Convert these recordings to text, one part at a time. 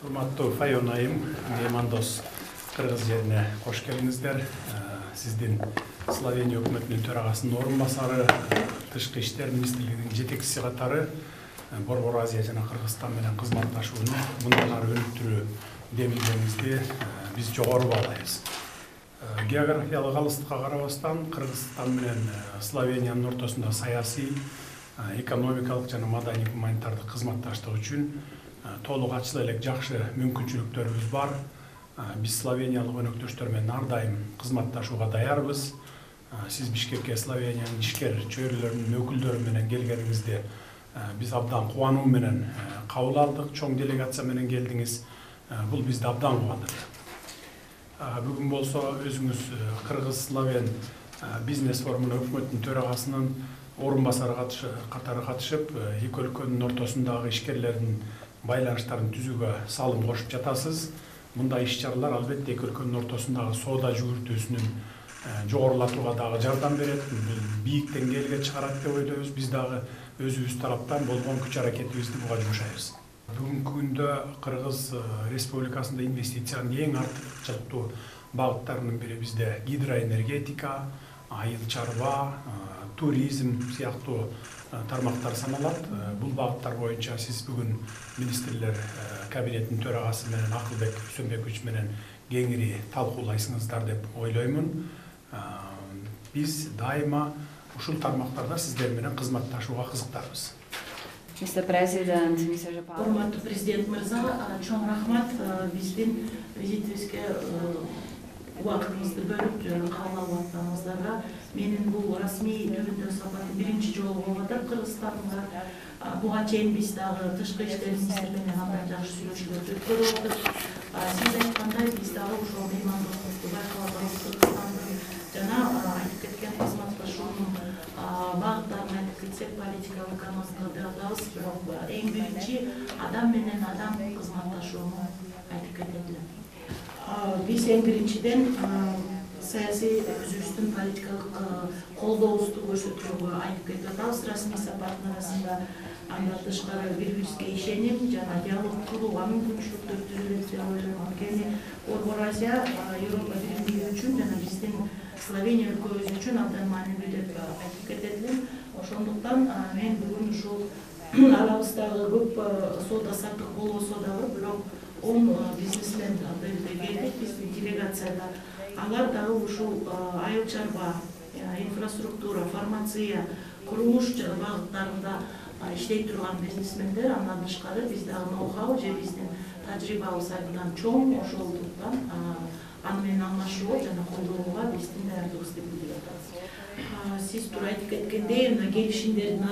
Урматтуу Файон айым, меймандос Кыргыз жерине кош келиңиздер. Сиздин Словения өкмөтүнүн төрагасынын орун басары, Тышкы иштер министрлигинин жетекчиси катары Борбор Азия жана Кыргызстан менен кызматташууну мындан ары өнүктүрүү демилгениңизди биз жогору баалайбыз. Географиялык алыстыкка карабастан Кыргызстан менен Словениянын ортосунда саясий, экономикалык жана маданий гуманитардык кызматташтык үчүн толук ачыла элек жакшы мүмкүнчүлүктөрүбүз бар. Биз словениялык өнөктөштөр менен ар дайым кызматташууга даярбыз. Сиз Бишкекке Словениянын ишкер чөйрөлөрүнүн өкүлдөрү менен келгениңизди биз абдан кубануу менен кабыл алдык. Чоң делегация менен келдиңиз. Бул бизди абдан кубандырды. Бүгүн болсо өзүңүз Кыргыз-Словен бизнес форумуна өкмөттүн төрагасынын орун басары катары катышып, эки өлкөнүн ортосундагы ишкерлердин байланыштарын түзүүгө салым кошуп жатасыз. Мындай иш-чаралар албетте эки өлкөнүн ортосундагы соода жүгүртүүсүнүн жогорулатууга дагы жардам берет, бийик деңгээлге чыгарат деп ойлойбуз. Биз дагы өзүбүз тараптан болгон күч аракетибизди буга жумшайбыз. Бүгүнкү күндө Кыргыз Республикасында инвестициянын эң артыкчылыктуу багыттарынын бири бизде гидроэнергетика, айыл чарба, туризм сыяктуу тармактар саналат. Бул багыттар боюнча сиз бүгүн министрлер кабинетинин төрагасы менен Акылбек Үсөнбекович менен кеңири талкуулайсыңыздар деп ойлоймун. Биз дайыма ушул тармактарда сиздер менен кызматташууга кызыктарбыз. Mr. President, Mr. Japar. Урматтуу президент мырза, чоң рахмат биздин визитибизге убактыңызды бөлүп кабыл алып атканыңыздарга. Менин бул расмий түрүндө сапатым биринчи жолу болуп атат Кыргызстанга. Буга чейин биз дагы тышкы иштер министри менен абдан жакшы сүйлөшүүлөрдү өткөрүп аттык. Сиз айткандай биз дагы ошол меймандуулукту байкап атабыз. Кыргызстандын жана айтып кеткен кызматташуунун багыттарын айтып кетсек, политикалык экономикалык дагыбыз, бирок эң биринчи адам менен адам кызматташууну айтып кетет элем. Биз эң биринчиден саясий өзүбүздүн политикалык колдообузду көрсөтүүгө айтып кетип атабыз. Расмий сапаттын арасында андан тышкары бири-бирибизге ишенип жана диалог курууга мүмкүнчүлүктөр түзүлөт деп ойлойм. Анткени Борбор Азия Европа биримдиги үчүн жана биздин Словения өлкөбүз үчүн абдан маанилүү деп айтып кетет элем. Ошондуктан мен бүгүн ушул арабыздагы көп соода саттык болбосо дагы, бирок 10 бизнесмен келдик биздин делегацияда. Алар дагы ушул айыл чарба, инфраструктура, фармация, курулуш багыттарында иштей турган бизнесмендер. Андан тышкары биз дагы ноу-хау же биздин тажрыйбабыз абдан чоң, ошондуктан аны менен алмашууга жана колдонууга биздин даярдыгыбызды билдирип атабыз. Сиз туура айтып кеткендей, мына келишимдердин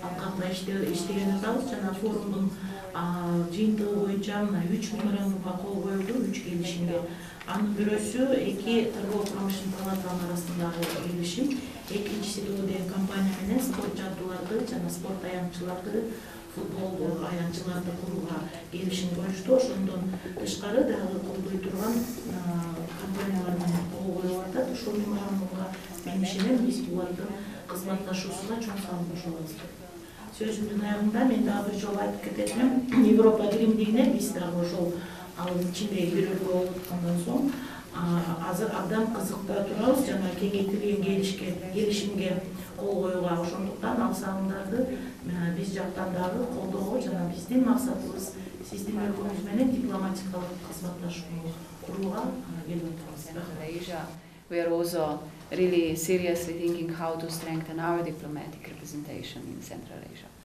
алкагында иштеген атабыз жана форумдун жыйынтыгы боюнча мына 3 меморандумга кол коюлду, 3 келишимге. Анын бирөөсү эки торгово-промышленный палатанын арасындагы келишим, экинчиси ОДМ компания менен спорт жабдууларды жана спорт аянтчыларды, футбол аянтчыларды курууга келишим коюшту. Ошондон тышкары дагы колдой турган компаниялар менен кол коюлуп атат. Ушул меморандумга мен ишенем, биз булардын кызматташуусуна чоң салым кошобуз. Сөзүмдүн аягында мен дагы бир жолу айтып кетет элем, Европа биримдигине биз дагы ошол анын ичиндеги бир өлкө болуп аткандан соң азыр абдан кызыкта турабыз жана кеңейтилген келишимге кол коюуга. Ошондуктан ал салымдарды биз жактан дагы колдоого жана биздин максатыбыз сиздин өлкөңүз менен дипломатикалык кызматташууну курууга келип атабыз. We are also really seriously thinking how to strengthen our diplomatic representation in Central Asia.